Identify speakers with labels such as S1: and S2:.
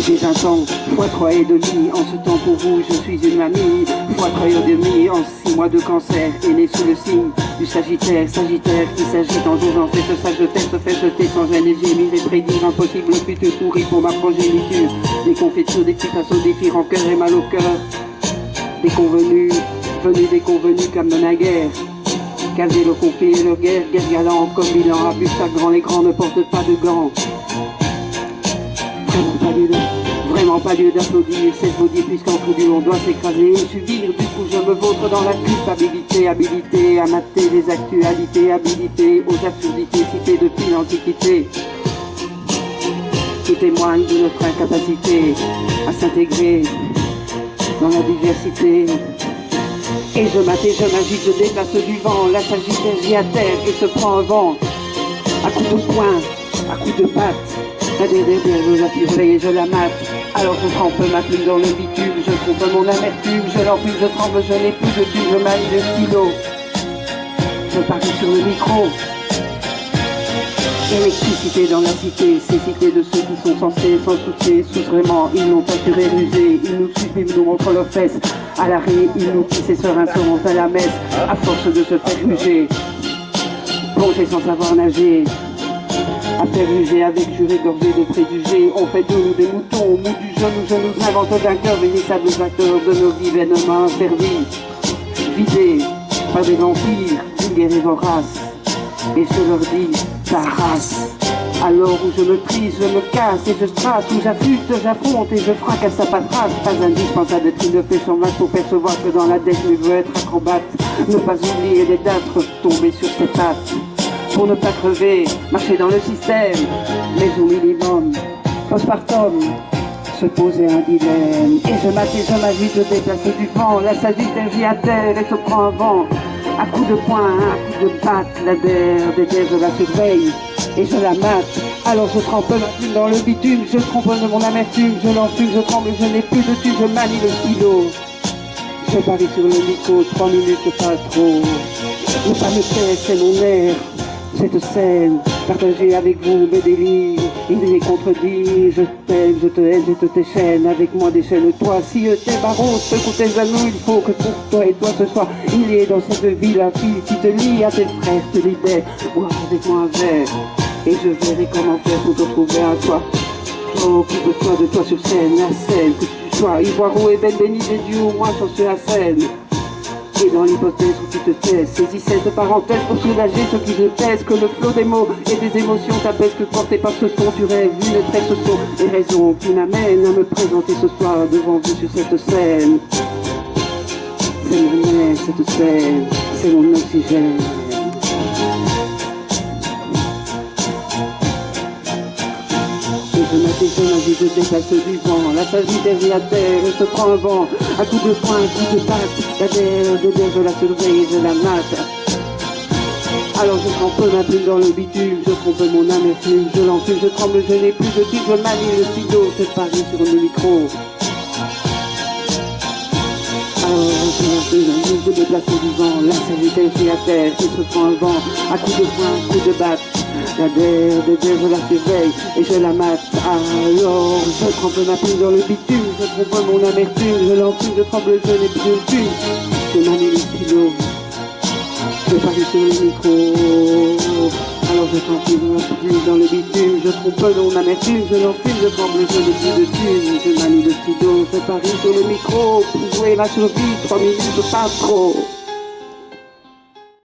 S1: J'ai un temps, fois 3 et demi. En ce temps pour vous, je suis une mamie. Fois 3 et demi, en 6 mois de cancer, est né sous le signe du Sagittaire. Sagittaire qui s'agite en jouant cette sage de tête, se fait jeter sans gêne et gémir et prédire impossible futur pourri pour ma progéniture. Des confitures, des petits pinceaux, des filles en cœur et mal au cœur. Des convenus, venus des convenus comme de la guerre. Caser le conflit et le guerre, guerre galante comme bilan. Abus chaque grand, les grands ne portent pas de gants. Vraiment pas lieu d'applaudir, c'est vous dire puisqu'en produit on doit s'écraser et subir. Du coup je me vautre dans la culpabilité, habilité à mater les actualités, habilité aux absurdités citées depuis l'Antiquité, qui témoignent de notre incapacité à s'intégrer dans la diversité. Et je mate et je m'agite, je déplace du vent, la sagittaire vit à terre et se prend un vent, à coups de poing, à coups de patte. La derrière, je la surveille et je la mate. Alors je trempe ma plume dans le bitume, je trompe mon amertume, je l'enfume, je tremble, je n'ai plus de thume, je manie le stylo. Je parie sur le micro. Électricité dans la cité, ces cités de ceux qui sont censés s'en soucier, soustraiment, ils n'ont pas su rusé, ils nous suivent, ils nous montrent leurs fesses. À l'arrêt, ils nous pissent et sereins se montent à la messe, à force de se faire ruger, plonger sans savoir nager. À faire user avec juré gorgé de préjugés, on fait de nous des moutons, au bout du genou, je nous invente d'un cœur, véritables acteurs de nos vies vainement servis, vidés par des vampires, vulgaires et voraces, et je leur dis, ta race. Alors où je me prise, je me casse et je trace, où j'affûte, j'affronte et je fracasse sa paperasse. Pas indispensable d'être une flèche en masse pour percevoir que dans la dette, je veux être acrobate, ne pas oublier les dates, tomber sur ses pattes. Pour ne pas crever, marcher dans le système, mais au minimum, postpartum, se poser un dilemme. Et je mate et je m'agite, je déplace du vent, la sagittaire vit à terre et se prend un vent. À coups de poing, à coups de patte, la derrière, je la surveille et je la mate. Alors je trempe ma plume dans le bitume, je trompe de mon amertume, je l'enfume, je tremble, je n'ai plus de thume, je manie le stylo. Je parie sur le micro, 3 minutes pas trop. Ne pas me taire, c'est mon air. Cette scène, partagée avec vous mes délires, il est contredit, je t'aime, je te hais, je te déchaîne, avec moi déchaîne-toi, si tes barreaux, secoue tes anneaux, il faut que pour toi et toi ce soir, il est dans cette vie la fille qui te lie à tes frères, te libère, bois avec moi un verre, et je verrai comment faire pour te trouver à toi. Oh, occupe-toi de toi sur scène, la scène, que tu sois ivoire et belle bénie des dieux, au moins sur la scène. Et dans l'hypothèse où tu te tais, saisis cette parenthèse pour soulager ceux qui te pèsent, que le flot des mots et des émotions t'apaise, que porté par ce son tu rêves, une traite ce sont les raisons qui m'amènent à me présenter ce soir devant vous sur cette scène. C'est mon air, cette scène, c'est mon oxygène. Je m'attends, je dépasse du vent, la sagittaire vit à terre et se prend un vent, à coups de poing, à coups de patte, la derrière, je la surveille et je la mate. Alors je trempe ma plume dans le bitume, je trompe mon amertume, je l'enfume, je tremble, je n'ai plus de thume, je manie le stylo, je parie sur le micro. Alors je déplace du vent, la sagittaire vit à terre et se prend un vent, à coups de poing, à coups de batte. La derrière, je la surveille et je la mate. Alors je trempe ma plume dans le bitume, je trompe mon amertume, je l'enfume, je tremble, je n'ai plus de thume. Je manie le stylo, je parie sur le micro. Alors je trempe ma plume dans le bitume, je trompe mon amertume, je l'enfume, je tremble, je n'ai plus de thume. Je manie le stylo, je parie sur le micro, pour jouer ma survie, 3 minutes pas trop.